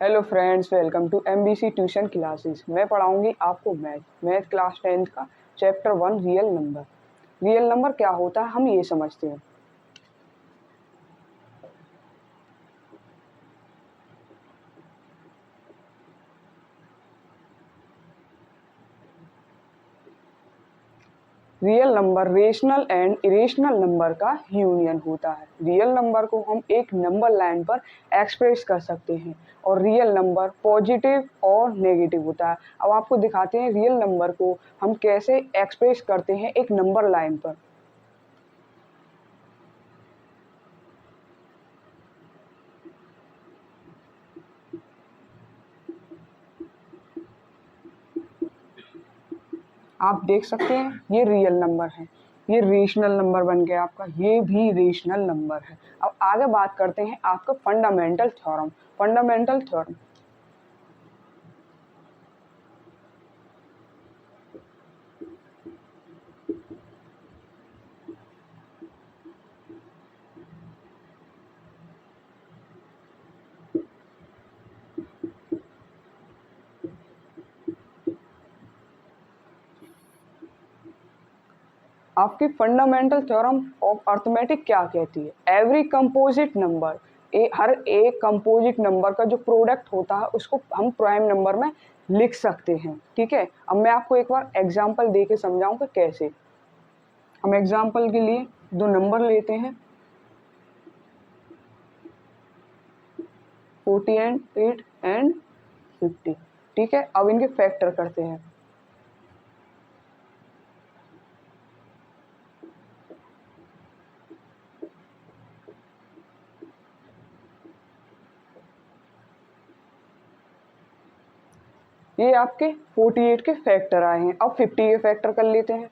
Hello friends, welcome to MBC tuition classes. मैं पढ़ाऊंगी आपको मैथ क्लास 10th का chapter 1 real number. Real number क्या होता है हम ये समझते हैं। Real number rational and irrational number का यूनियन होता है। रियल नंबर को हम एक नंबर लाइन पर एक्सप्रेस कर सकते हैं और रियल नंबर पॉजिटिव और नेगेटिव होता है। अब आपको दिखाते हैं रियल नंबर को हम कैसे एक्सप्रेस करते हैं एक नंबर लाइन पर। आप देख सकते हैं ये रियल नंबर है, ये रेशनल नंबर बन गया आपका, ये भी रेशनल नंबर है। अब आगे बात करते हैं आपका फंडामेंटल थ्योरम। फंडामेंटल थ्योरम आपकी फंडामेंटल थ्योरम ऑफ अर्थमेटिक क्या कहती है? एवरी कंपोजिट नंबर, हर एक कंपोजिट नंबर का जो प्रोडक्ट होता है उसको हम प्राइम नंबर में लिख सकते हैं। ठीक है, अब मैं आपको एक बार एग्जांपल दे के समझाऊंगा कैसे। हम एग्जांपल के लिए दो नंबर लेते हैं 48 एंड 50। ठीक है, अब इनके फैक्टर करते हैं। ये आपके 48 के फैक्टर आए हैं, अब 50 के फैक्टर कर लेते हैं।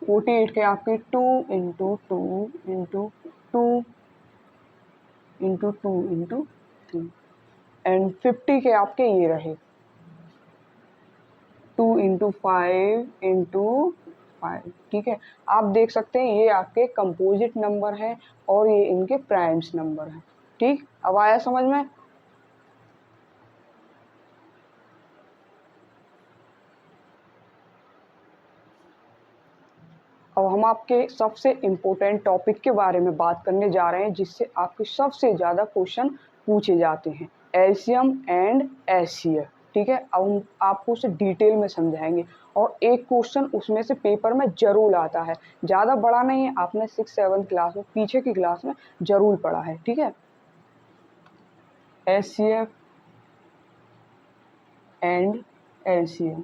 फोर्टी एट के आपके 2 इंटू 2 एंड 50 के आपके ये रहे 2 इंटू 5 इंटू 5। ठीक है, आप देख सकते हैं ये आपके कंपोजिट नंबर है और ये इनके प्राइम्स नंबर है। ठीक, अब आया समझ में। अब हम आपके सबसे इम्पोर्टेंट टॉपिक के बारे में बात करने जा रहे हैं जिससे आपके सबसे ज़्यादा क्वेश्चन पूछे जाते हैं, एलसीएम एंड एचसीएफ। ठीक है, अब हम आपको उसे डिटेल में समझाएंगे और एक क्वेश्चन उसमें से पेपर में जरूर आता है। ज़्यादा बड़ा नहीं है, आपने 6-7 क्लास में पीछे की क्लास में जरूर पढ़ा है। ठीक है, एचसीएफ एंड एलसीएम।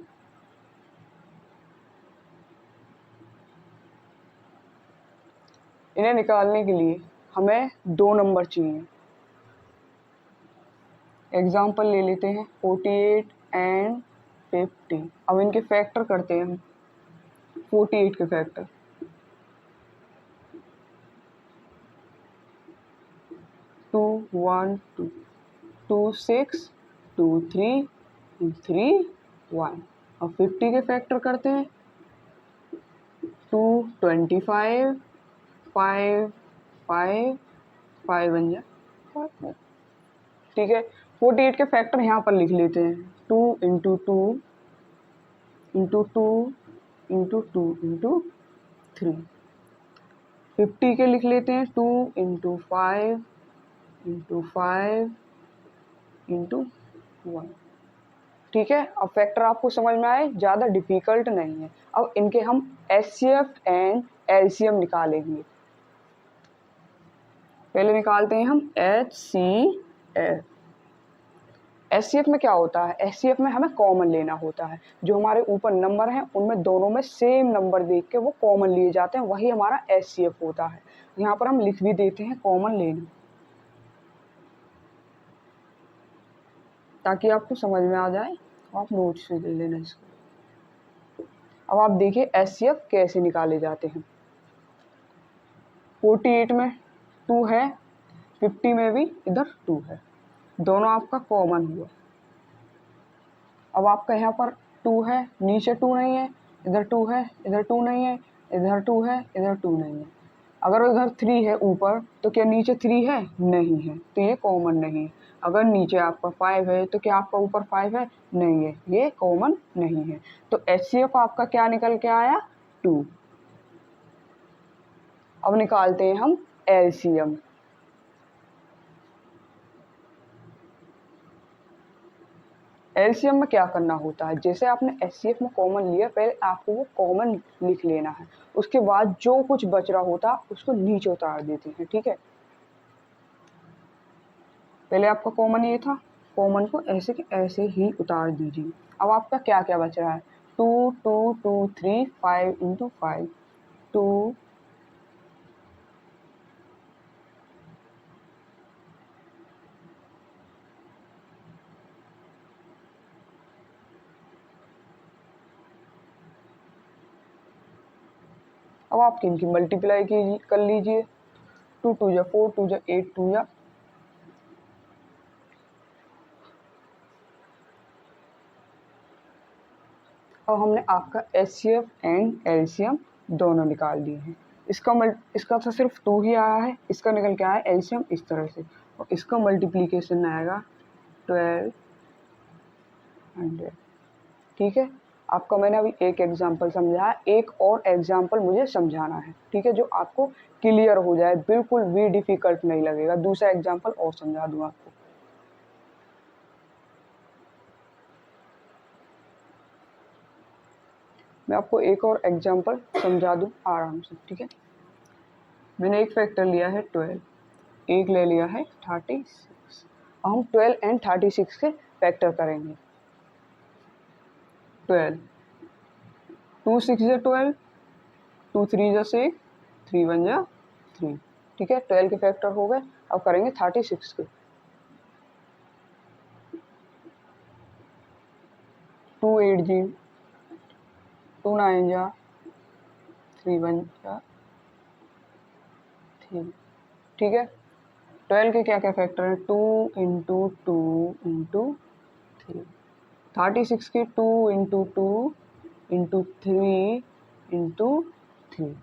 इन्हें निकालने के लिए हमें दो नंबर चाहिए। एग्जाम्पल ले लेते हैं 48 एंड 50। अब इनके फैक्टर करते हैं हम। 48 के फैक्टर 2 1 2 2 6 2 3 3 1। अब 50 के फैक्टर करते हैं 2 25 5 5 5 बन जाए। ठीक है, 48 के फैक्टर यहाँ पर लिख लेते हैं 2 इंटू 2 इंटू 2 इंटू 3। 50 के लिख लेते हैं 2 इंटू 5 इंटू 5 इंटू 1। ठीक है, अब फैक्टर आपको समझ में आए, ज़्यादा डिफिकल्ट नहीं है। अब इनके हम एचसीएफ एंड एलसीएम निकालेंगे। पहले निकालते हैं हम एचसीएफ। एचसीएफ में क्या होता है? एचसीएफ में हमें कॉमन लेना होता है। जो हमारे ऊपर नंबर हैं उनमें दोनों में सेम नंबर देख के वो कॉमन लिए जाते हैं, वही हमारा एचसीएफ होता है। यहाँ पर हम लिख भी देते हैं कॉमन लेना, ताकि आपको समझ में आ जाए। आप नोट से ले लेना इसको। अब आप देखिए एचसीएफ कैसे निकाले जाते हैं। 48 में 2 है, 50 में भी इधर 2 है, दोनों आपका कॉमन हुआ। अब आपका यहाँ पर 2 है, नीचे 2 नहीं है, इधर 2 है, इधर 2 नहीं है, इधर 2 है, इधर 2 नहीं है। अगर इधर 3 है ऊपर तो क्या नीचे 3 है? नहीं है, तो ये कॉमन नहीं है। अगर नीचे आपका 5 है तो क्या आपका ऊपर 5 है? नहीं है, ये कॉमन नहीं है। तो HCF आपका क्या निकल के आया? 2। अब निकालते हैं हम LCM। एलसीएम में क्या करना होता है, जैसे आपने HCF में कॉमन लिया, पहले आपको वो कॉमन लिख लेना है, उसके बाद जो कुछ बच रहा होता उसको नीचे उतार देते हैं, ठीक है। पहले आपका कॉमन ये था, कॉमन को ऐसे के ऐसे ही उतार दीजिए। अब आपका क्या क्या बच रहा है? 2 2 2 3 5 इंटू 5 2। अब आप इनकी मल्टीप्लाई कीजिए, कर लीजिए। 2 2 जा 4, 2 जा 8, 2 जा। अब हमने आपका HCF एंड LCM दोनों निकाल दिए हैं। इसका तो सिर्फ 2 ही आया है, इसका निकल के आया LCM इस तरह से, और इसका मल्टीप्लीकेशन आएगा 1200। ठीक है। आपका मैंने अभी एक एग्जांपल समझाया, एक और एग्जांपल मुझे समझाना है, ठीक है, जो आपको क्लियर हो जाए, बिल्कुल भी डिफिकल्ट नहीं लगेगा। दूसरा एग्जांपल और समझा दूँ आपको। मैं आपको एक और एग्जांपल समझा दूँ आराम से, ठीक है। मैंने एक फैक्टर लिया है 12, एक ले लिया है 36। हम 12 एंड 36 के फैक्टर करेंगे। 12 2 6 जा 12, 2 3 जा 6, 3 1 जा 3, ठीक है। 12 के फैक्टर हो गए। अब करेंगे 36 के। 2 8 जी, 2 9 जा, 3 1 जा 3, ठीक है। 12 के क्या क्या फैक्टर है? 2 इंटू 2 इंटू 3। 36 के 2 इंटू 2 इंटू 3 इंटू 3।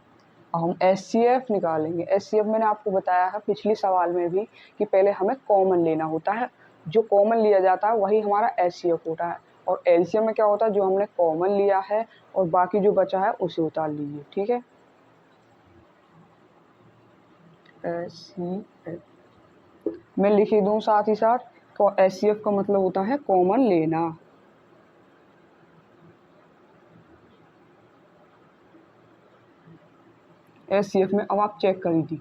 हम HCF निकालेंगे। HCF मैंने आपको बताया है पिछले सवाल में भी कि पहले हमें कॉमन लेना होता है, जो कॉमन लिया जाता है वही हमारा HCF होता है। और LCM में क्या होता है, जो हमने कॉमन लिया है और बाकी जो बचा है उसे उतार लीजिए, ठीक है। HCF मैं लिख ही दूँ साथ ही साथ, तो HCF का मतलब होता है कॉमन लेना। HCF में अब आप चेक कर लीजिए,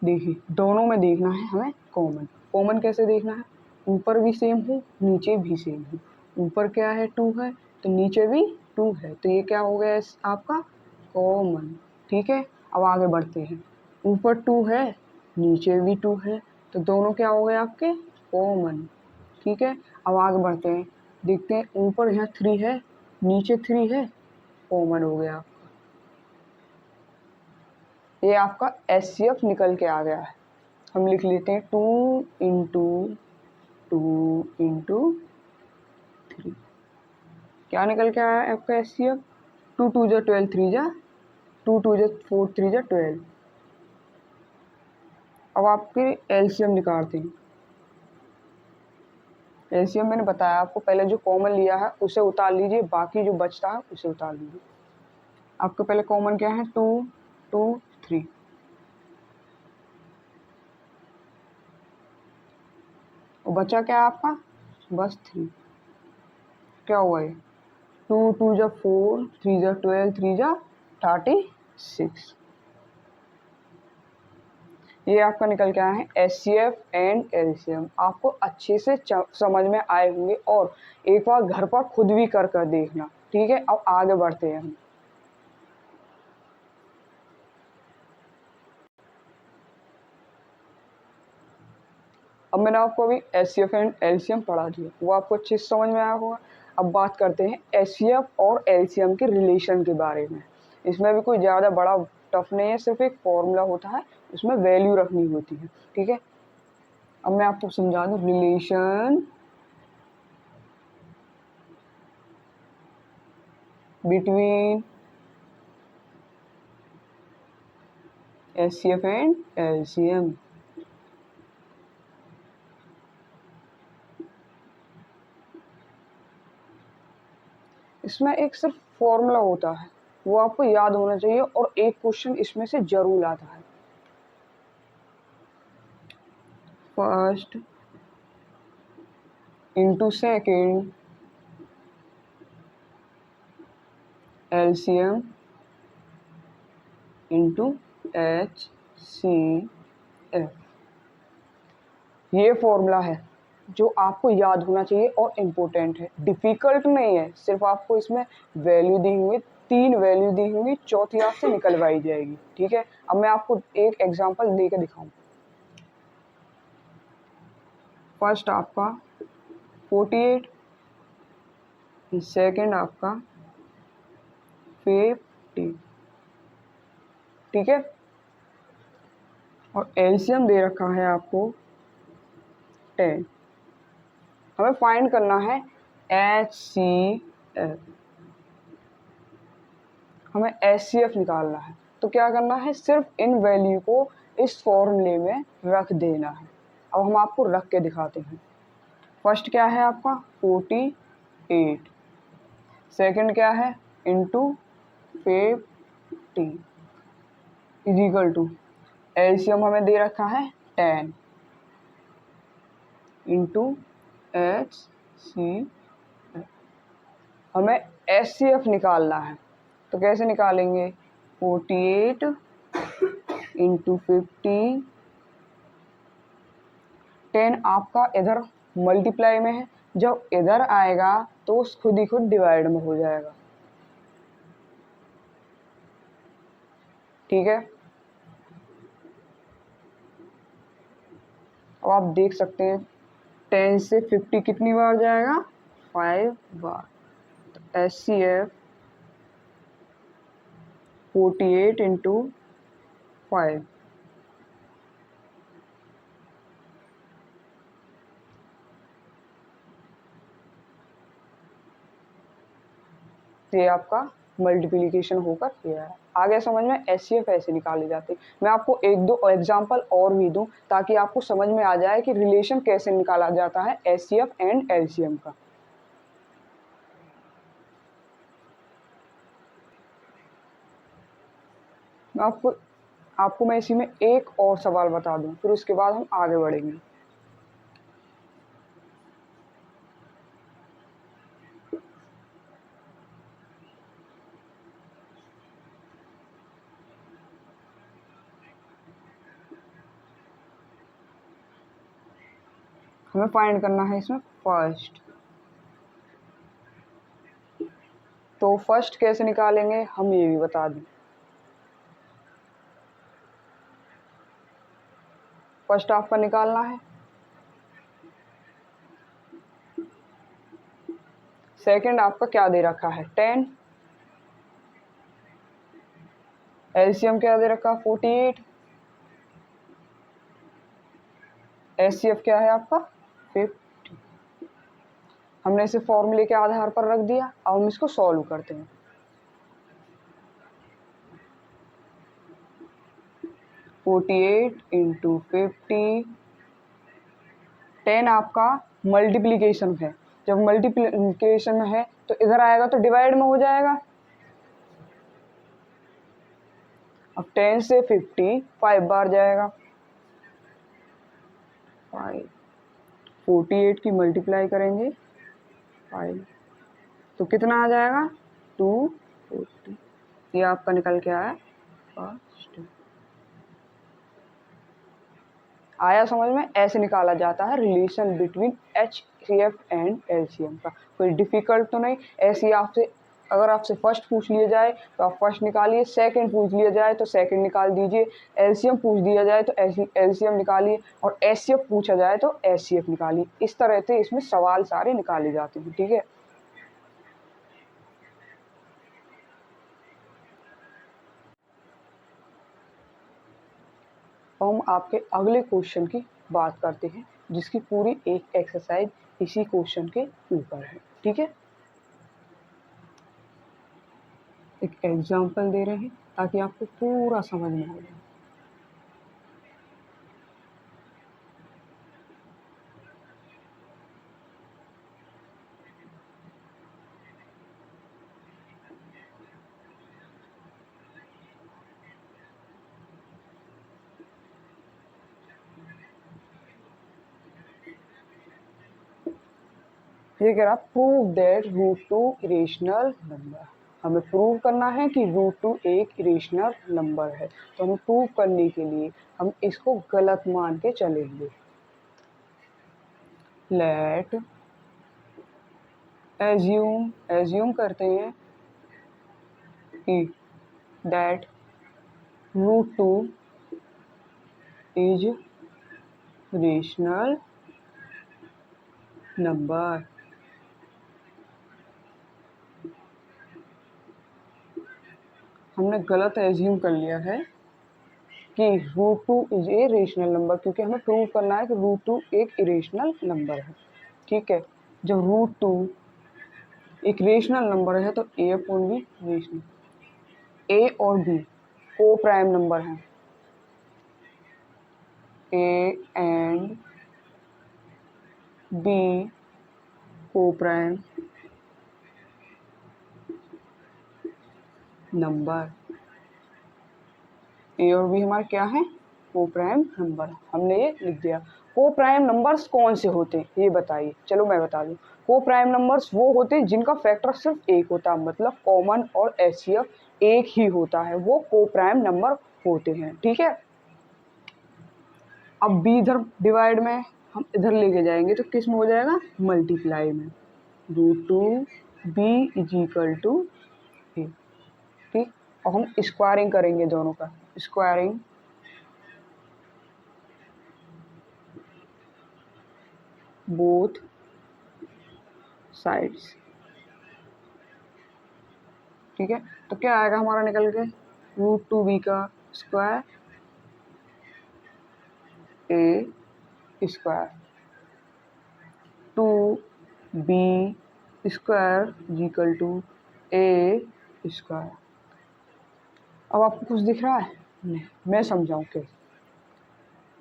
देखिए दोनों में देखना है हमें कॉमन। कॉमन कैसे देखना है? ऊपर भी सेम हो, नीचे भी सेम हो। ऊपर क्या है? 2 है, तो नीचे भी 2 है, तो ये क्या हो गया आपका कॉमन, ठीक है। अब आगे बढ़ते हैं। ऊपर 2 है, नीचे भी 2 है, तो दोनों क्या हो गए आपके कॉमन, ठीक है। अब आगे बढ़ते हैं, देखते हैं ऊपर यहाँ 3 है, नीचे 3 है, कॉमन हो गया। ये आपका HCF निकल के आ गया है। हम लिख लेते हैं 2 इंटू 2 इंटू 3। क्या निकल के आया है आपका HCF? 2 2 जा 12, 3 जा 2 2 जा 4, 3 जा 12। अब आपके LCM निकालते हैं। LCM मैंने बताया आपको, पहले जो कॉमन लिया है उसे उतार लीजिए, बाकी जो बचता है उसे उतार लीजिए। आपका पहले कॉमन क्या है? 2 2 3। और बचा क्या है आपका? बस 3। क्या हुआ ये? 2 2 जा 4, 3 जा 12, 3 जा 36। ये आपका निकल के आया है HCF एंड LCM। आपको अच्छे से समझ में आए होंगे, और एक बार घर पर खुद भी कर देखना, ठीक है। अब आगे बढ़ते हैं हम। अब मैंने आपको अभी HCF एंड LCM पढ़ा दिया, वो आपको अच्छे से समझ में आया होगा। अब बात करते हैं HCF और LCM के रिलेशन के बारे में। इसमें भी कोई ज़्यादा बड़ा टफ नहीं है, सिर्फ एक फॉर्मूला होता है, उसमें वैल्यू रखनी होती है, ठीक है। अब मैं आपको समझा दूँ relation between HCF and LCM। इसमें एक सिर्फ फॉर्मूला होता है, वो आपको याद होना चाहिए, और एक क्वेश्चन इसमें से जरूर आता है। First into second LCM into HCF। ये फॉर्मूला है जो आपको याद होना चाहिए और इम्पोर्टेंट है, डिफिकल्ट नहीं है। सिर्फ आपको इसमें वैल्यू दी हुई, 3 वैल्यू दी हुई, चौथी आपसे निकलवाई जाएगी। ठीक है, अब मैं आपको एक एग्जांपल दे के दिखाऊं। फर्स्ट आपका 48, सेकेंड आपका 50। ठीक है, और एलसीएम दे रखा है आपको 10। हमें फाइंड करना है HCF, हमें HCF निकालना है। तो क्या करना है, सिर्फ इन वैल्यू को इस फॉर्मूले में रख देना है। अब हम आपको रख के दिखाते हैं। फर्स्ट क्या है आपका 48, सेकंड क्या है इंटू 50 इजिकल टू एलसीएम हमें दे रखा है 10 इंटू HCF। हमें HCF निकालना है, तो कैसे निकालेंगे, 48 इंटू 50, 10 आपका इधर मल्टीप्लाई में है, जब इधर आएगा तो खुद ही खुद डिवाइड में हो जाएगा। ठीक है, अब आप देख सकते हैं 10 से 50 कितनी बार जाएगा, 5 बार। तो HCF 48 इंटू 5, ये आपका मल्टीप्लिकेशन होकर गया है। आगे समझ में HCF ऐसे निकाले जाते हैं। मैं आपको एक दो एग्जांपल और भी दूं ताकि आपको समझ में आ जाए कि रिलेशन कैसे निकाला जाता है HCF एंड LCM का। मैं आपको मैं इसी में एक और सवाल बता दूं, फिर उसके बाद हम आगे बढ़ेंगे। हमें फाइंड करना है इसमें फर्स्ट, तो फर्स्ट कैसे निकालेंगे हम ये भी बता दें। फर्स्ट आपका निकालना है, सेकंड आपका क्या दे रखा है 10, एलसीएम क्या दे रखा है 48, HCF क्या है आपका 50। हमने इसे फॉर्मूले के आधार पर रख दिया। अब हम इसको सॉल्व करते हैं। 48 इंटू 50, 10 आपका मल्टीप्लीकेशन है, जब मल्टीप्लीकेशन में है तो इधर आएगा तो डिवाइड में हो जाएगा। अब 10 से 50 5 बार जाएगा, 5, 48 की मल्टीप्लाई करेंगे 5, तो कितना आ जाएगा 240। ये आपका निकल के आया फर्स्ट। आया समझ में, ऐसे निकाला जाता है relation between HCF and LCM का। कोई डिफिकल्ट तो नहीं। ऐसे आपसे अगर आपसे फर्स्ट पूछ लिया जाए तो आप फर्स्ट निकालिए, सेकंड पूछ लिया जाए तो सेकंड निकाल दीजिए, LCM पूछ दिया जाए तो LCM निकालिए, और HCF पूछा जाए तो HCF निकालिए। इस तरह से इसमें सवाल सारे निकाले जाते हैं। ठीक है, तो हम आपके अगले क्वेश्चन की बात करते हैं, जिसकी पूरी एक एक्सरसाइज इसी क्वेश्चन के ऊपर है। ठीक है, एक एग्जाम्पल दे रहे हैं ताकि आपको पूरा समझ में आ जाए। ये कह रहा prove that root two irrational number. हमें प्रूव करना है कि रूट टू एक इरेशनल नंबर है। तो हमें प्रूव करने के लिए हम इसको गलत मान के चलेंगे। लेट एज्यूम करते हैं कि that root two is rational number. हमने गलत एज्यूम कर लिया है कि root two is a rational number, क्योंकि हमें प्रूव करना है कि रूट टू एक इरेशनल नंबर है। ठीक है, जब रूट टू एक रेशनल नंबर है तो A upon B rational. A और बी को प्राइम नंबर हैं। A and B coprime number. A और बी हमारे क्या है? को प्राइम नंबर। हमने ये लिख दिया। को प्राइम नंबर्स कौन से होते हैं ये बताइए। चलो मैं बता दूं। को प्राइम नंबर्स वो होते हैं जिनका फैक्टर सिर्फ एक होता है, मतलब कॉमन और एचसीएफ एक ही होता है, वो को प्राइम नंबर होते हैं। ठीक है, अब बी इधर डिवाइड में हम इधर लेके जाएंगे तो किस में हो जाएगा? मल्टीप्लाई में। Root two B is equal to A. ठीक, और हम स्क्वायरिंग करेंगे दोनों का। Squaring both sides. ठीक है, तो क्या आएगा हमारा निकल के? रूट टू बी का square A square two B square equal to A square. अब आपको कुछ दिख रहा है? नहीं, मैं समझाऊं कि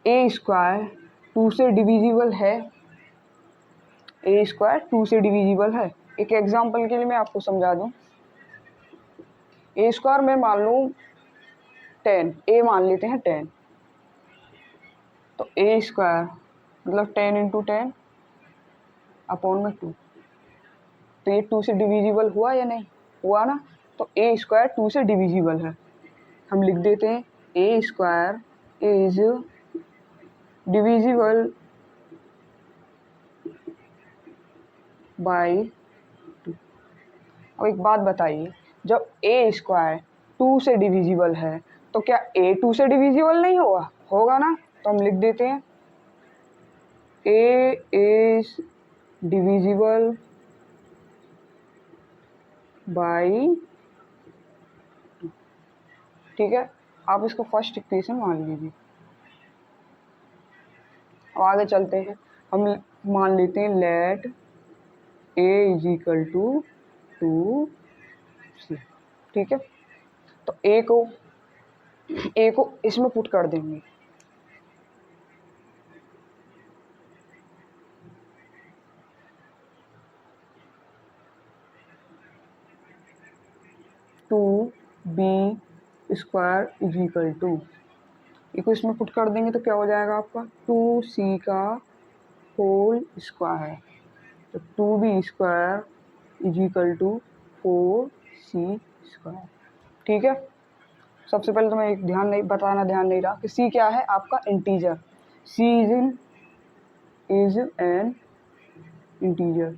ए स्क्वायर टू से डिविजिबल है। ए स्क्वायर टू से डिविजिबल है। एक एग्जांपल के लिए मैं आपको समझा दूं। ए स्क्वायर में मान लूँ 10, ए मान लेते हैं 10, तो ए स्क्वायर मतलब 10 इंटू 10 अपॉन में 2। तो ये 2 से डिविजिबल हुआ या नहीं हुआ ना? तो ए स्क्वायर 2 से डिविजिबल है। हम लिख देते हैं ए स्क्वायर इज डिविजिबल बाय 2। अब एक बात बताइए, जब ए स्क्वायर 2 से डिविजिबल है तो क्या ए 2 से डिविजिबल नहीं होगा? होगा ना? तो हम लिख देते हैं ए इज डिविजिबल बाय 2। ठीक है, आप इसको फर्स्ट इक्वेशन मान लीजिए। अब आगे चलते हैं। हम मान लेते हैं let a is equal to 2c। ठीक है, तो ए को इसमें पुट कर देंगे। Two B square is equal to, A को इसमें पुट कर देंगे तो क्या हो जाएगा आपका? 2c का होल स्क्वायर। तो 2b square is equal to 4c square. ठीक है, सबसे पहले तो मैं एक ध्यान नहीं रहा कि c क्या है आपका? Integer. c is an integer.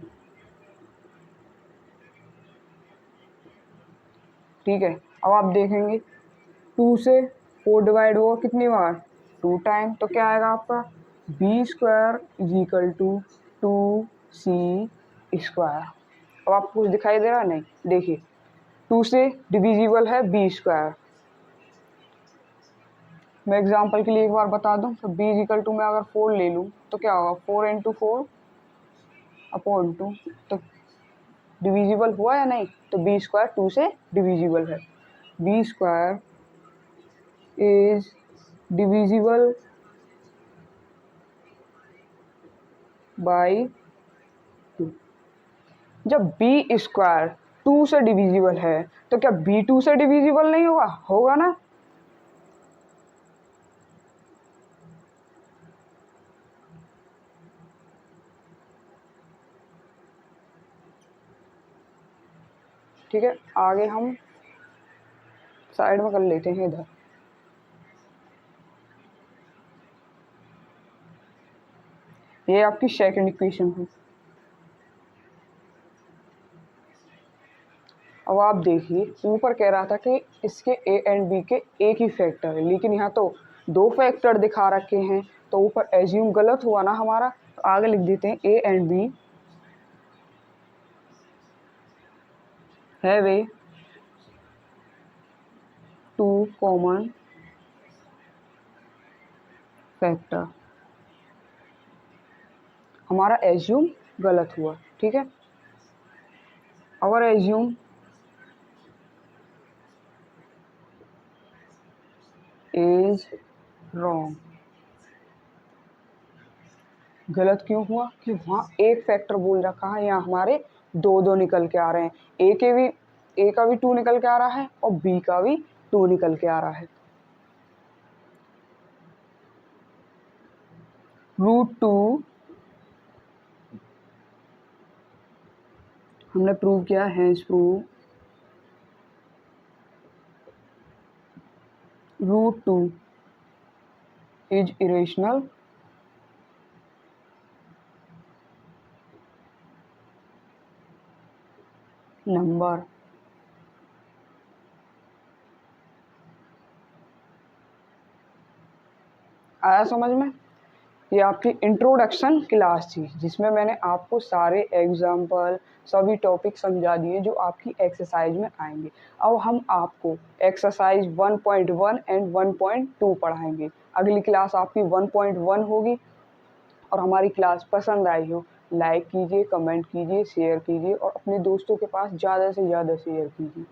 ठीक है, अब आप देखेंगे 2 से 4 डिवाइड होगा कितनी बार? 2 टाइम। तो क्या आएगा आपका? B square is equal to 2c square. अब आपको कुछ दिखाई दे रहा? नहीं, देखिए 2 से डिविजिबल है बी स्क्वायर। मैं एग्जांपल के लिए एक बार बता दूं, तो बी इज इक्वल टू मैं अगर 4 ले लूं तो क्या होगा? 4 इंटू 4 अपॉन 2। तो डिविजिबल हुआ या नहीं? तो बी स्क्वायर 2 से डिविजिबल है। B square is divisible by 2। जब बी स्क्वायर 2 से डिविजिबल है तो क्या बी 2 से डिविजिबल नहीं होगा? होगा ना? ठीक है, आगे हम साइड में कर लेते हैं इधर। ये आपकी सेकंड इक्वेशन है। अब आप देखिए, ऊपर कह रहा था कि इसके ए एंड बी के एक ही फैक्टर है, लेकिन यहाँ तो दो फैक्टर दिखा रखे हैं, तो ऊपर एज्यूम गलत हुआ ना हमारा। तो आगे लिख देते हैं A and B have a two common factor. हमारा एज्यूम गलत हुआ, ठीक है। अगर एज्यूम इज रॉन्ग, गलत क्यों हुआ कि वहाँ एक फैक्टर बोल रखा है, यहाँ हमारे दो दो निकल के आ रहे हैं। ए का भी 2 निकल के आ रहा है और बी का भी 2 निकल के आ रहा है। √2 हमने प्रूव किया, hence prove √2 is irrational number. आया समझ में? ये आपकी इंट्रोडक्शन क्लास थी, जिसमें मैंने आपको सारे एग्जाम्पल, सभी टॉपिक समझा दिए जो आपकी एक्सरसाइज में आएंगे। अब हम आपको एक्सरसाइज 1.1 एंड 1.2 पढ़ाएंगे। अगली क्लास आपकी 1.1 होगी। और हमारी क्लास पसंद आई हो, लाइक कीजिए, कमेंट कीजिए, शेयर कीजिए और अपने दोस्तों के पास ज़्यादा से ज़्यादा शेयर कीजिए।